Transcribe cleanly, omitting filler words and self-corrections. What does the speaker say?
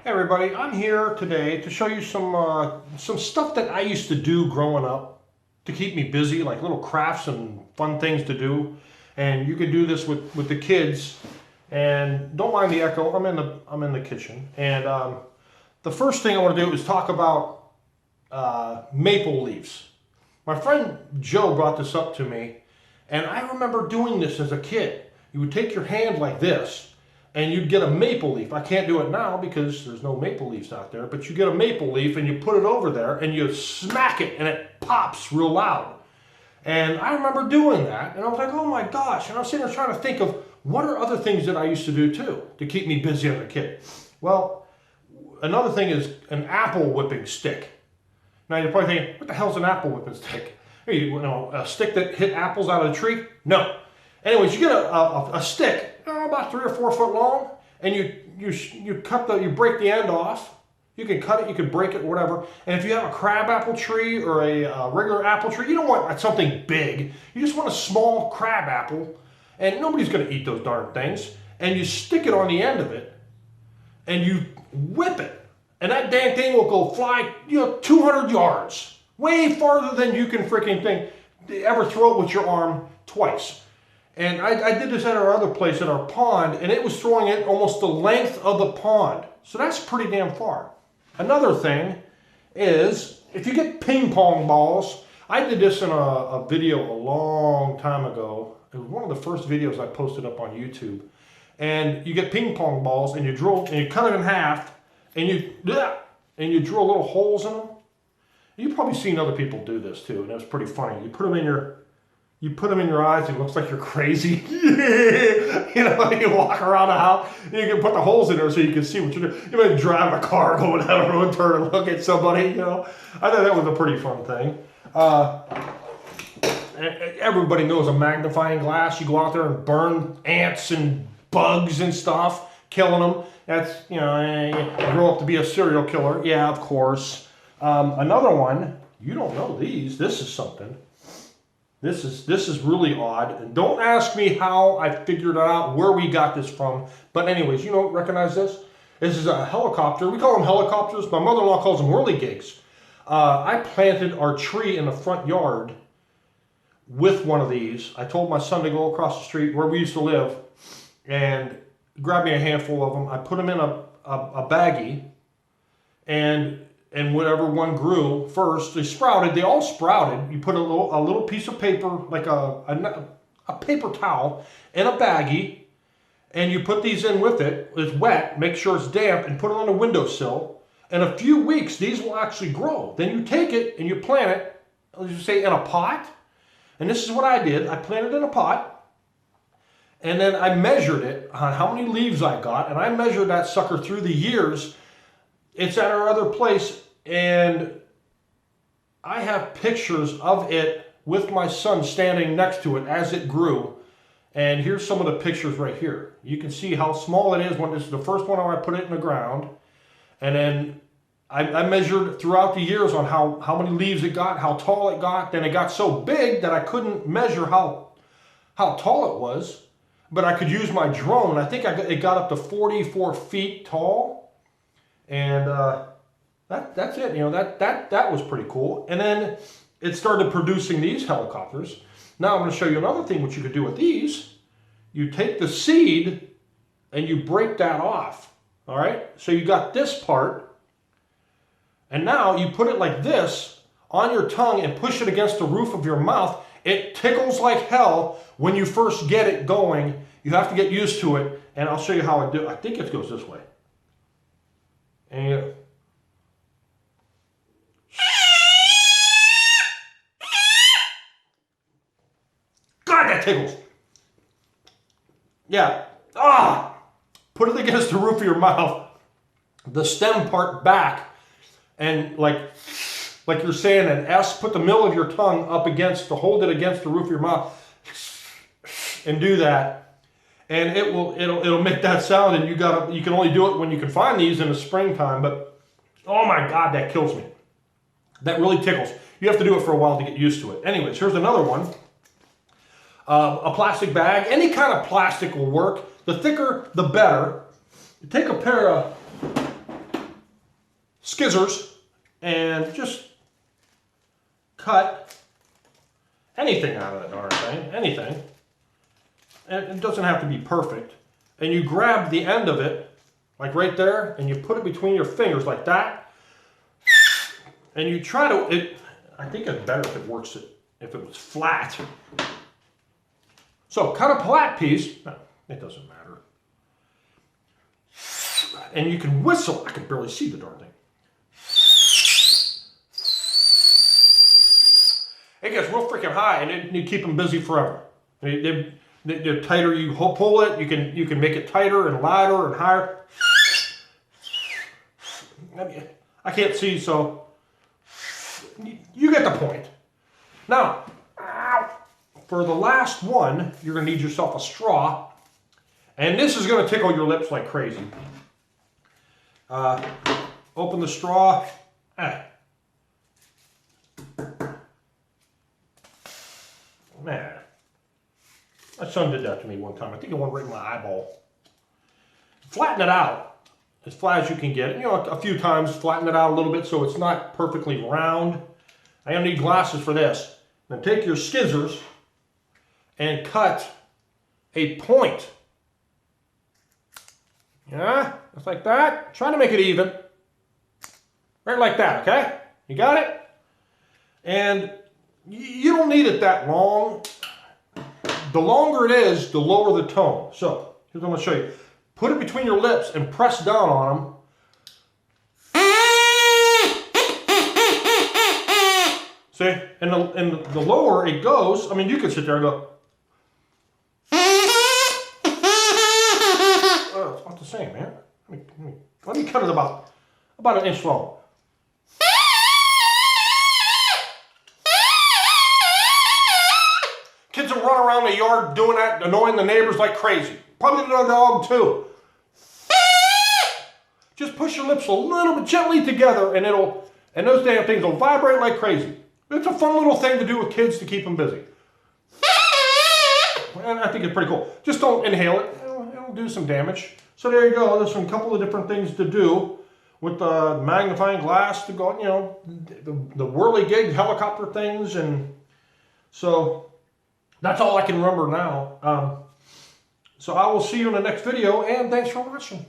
Hey everybody, I'm here today to show you some stuff that I used to do growing up to keep me busy, like little crafts and fun things to do. And you could do this with the kids. And don't mind the echo. I'm in the kitchen. And the first thing I want to do is talk about maple leaves. My friend Joe brought this up to me, and I remember doing this as a kid. You would take your hand like this, and you'd get a maple leaf. I can't do it now because there's no maple leaves out there, but you get a maple leaf and you put it over there and you smack it and it pops real loud. And I remember doing that, and I was like, oh my gosh. And I was sitting there trying to think of what are other things that I used to do too to keep me busy as a kid. Well, another thing is an apple whipping stick. Now you're probably thinking, what the hell's an apple whipping stick? You know, a stick that hit apples out of the tree? No. Anyways, you get a stick, about 3 or 4 foot long, and you break the end off. You can cut it, you can break it, whatever. And if you have a crab apple tree or a regular apple tree, you don't want something big. You just want a small crab apple, and nobody's going to eat those darn things. And you stick it on the end of it, and you whip it, and that dang thing will go fly, 200 yards, way farther than you can freaking ever throw it with your arm twice. And I did this at our other place, at our pond, and it was throwing it almost the length of the pond. So that's pretty damn far. Another thing is, if you get ping pong balls, I did this in a video a long time ago. It was one of the first videos I posted up on YouTube. And you get ping pong balls, and you cut it in half, and you drill little holes in them. You've probably seen other people do this too, and it's pretty funny. You put them in your eyes, and it looks like you're crazy. You walk around the house, and you can put the holes in there so you can see what you're doing. You might drive a car, go down the road, turn and look at somebody, I thought that was a pretty fun thing. Everybody knows a magnifying glass. You go out there and burn ants and bugs and stuff, killing them. That's, you grow up to be a serial killer. Yeah, of course. Another one, you don't know these. This is something. This is really odd, and don't ask me how I figured it out, where we got this from. But anyways, recognize this? This is a helicopter. We call them helicopters. My mother-in-law calls them whirligigs. I planted our tree in the front yard with one of these. I told my son to go across the street where we used to live and grab me a handful of them. I put them in a baggie, and whatever one grew first, they all sprouted. You put a little piece of paper, like a paper towel, in a baggie, and you put these in with it. It's wet, make sure it's damp, and put it on the windowsill. In a few weeks, these will actually grow. Then you take it and you plant it, let's just say in a pot. And this is what I did. I planted it in a pot, and then I measured it on how many leaves I got, and I measured that sucker through the years. It's at our other place, and I have pictures of it with my son standing next to it as it grew. And here's some of the pictures right here. You can see how small it is when this is the first one where I put it in the ground. And then I measured throughout the years on how many leaves it got, how tall it got. Then it got so big that I couldn't measure how tall it was, but I could use my drone. I think it got up to 44 feet tall. And that's it. That was pretty cool. And then it started producing these helicopters. Now I'm going to show you another thing what you could do with these. You take the seed and you break that off. All right? So you got this part. And now you put it like this on your tongue and push it against the roof of your mouth. It tickles like hell when you first get it going. You have to get used to it. And I'll show you how I do. I think it goes this way. And God, that tickles. Yeah. Put it against the roof of your mouth. The stem part back. And like you're saying an S, put the middle of your tongue hold it against the roof of your mouth. And do that. And it'll make that sound, and you can only do it when you can find these in the springtime. But oh my God, that kills me. That really tickles. You have to do it for a while to get used to it. Anyways, here's another one. A plastic bag, any kind of plastic will work. The thicker, the better. You take a pair of scissors and just cut anything out of that darn thing, anything. And it doesn't have to be perfect. And you grab the end of it, like right there, and you put it between your fingers like that. And you try to, I think it's better if it works, if it was flat. So cut a flat piece, no, it doesn't matter. And you can whistle, I can barely see the darn thing. It gets real freaking high, and you keep them busy forever. The tighter you pull it, you can make it tighter and louder and higher. I can't see, so you get the point. Now, for the last one, you're going to need yourself a straw, and this is going to tickle your lips like crazy. Open the straw. Man, my son did that to me one time. I think it went right in my eyeball. Flatten it out as flat as you can get it. You know, a few times, flatten it out a little bit so it's not perfectly round. I'm gonna need glasses for this. Then take your scissors and cut a point. Yeah, just like that. Try to make it even. Right like that, okay? You got it? And you don't need it that long. The longer it is, the lower the tone. So, here's what I'm going to show you. Put it between your lips and press down on them. See? And the lower it goes, I mean, you could sit there and go. Oh, it's not the same, man. Let me cut it about an inch long. Kids will run around the yard doing that, annoying the neighbors like crazy. Probably the dog too. Just push your lips a little bit gently together, and those damn things will vibrate like crazy. It's a fun little thing to do with kids to keep them busy. And I think it's pretty cool. Just don't inhale it. It'll do some damage. So there you go. There's a couple of different things to do with the magnifying glass to go, you know, the whirligig helicopter things. And so that's all I can remember now. So I will see you in the next video, and thanks for watching.